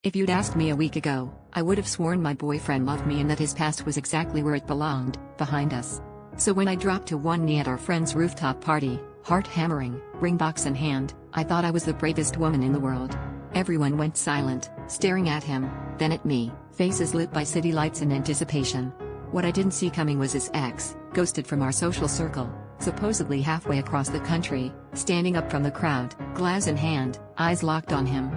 If you'd asked me a week ago, I would have sworn my boyfriend loved me and that his past was exactly where it belonged, behind us. So when I dropped to one knee at our friend's rooftop party, heart hammering, ring box in hand, I thought I was the bravest woman in the world. Everyone went silent, staring at him, then at me, faces lit by city lights in anticipation. What I didn't see coming was his ex, ghosted from our social circle, supposedly halfway across the country, standing up from the crowd, glass in hand, eyes locked on him.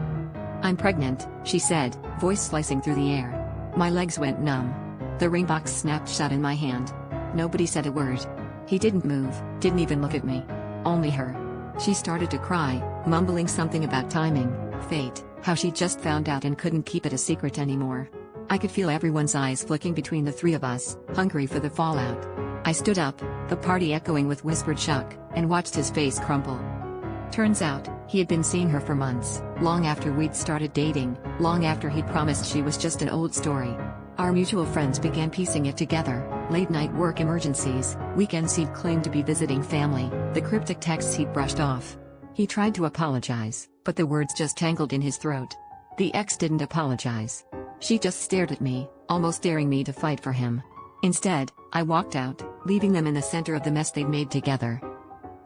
"I'm pregnant," she said, voice slicing through the air. My legs went numb. The ring box snapped shut in my hand. Nobody said a word. He didn't move, didn't even look at me. Only her. She started to cry, mumbling something about timing, fate, how she just found out and couldn't keep it a secret anymore. I could feel everyone's eyes flicking between the three of us, hungry for the fallout. I stood up, the party echoing with whispered shock, and watched his face crumple. Turns out, he had been seeing her for months, long after we'd started dating, long after he'd promised she was just an old story. Our mutual friends began piecing it together, late-night work emergencies, weekends he'd claimed to be visiting family, the cryptic texts he'd brushed off. He tried to apologize, but the words just tangled in his throat. The ex didn't apologize. She just stared at me, almost daring me to fight for him. Instead, I walked out, leaving them in the center of the mess they'd made together.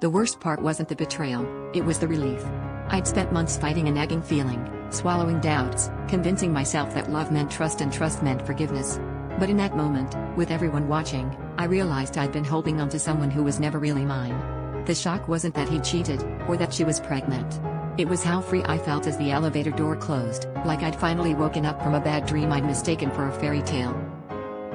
The worst part wasn't the betrayal, it was the relief. I'd spent months fighting a nagging feeling, swallowing doubts, convincing myself that love meant trust and trust meant forgiveness. But in that moment, with everyone watching, I realized I'd been holding on to someone who was never really mine. The shock wasn't that he cheated, or that she was pregnant. It was how free I felt as the elevator door closed, like I'd finally woken up from a bad dream I'd mistaken for a fairy tale.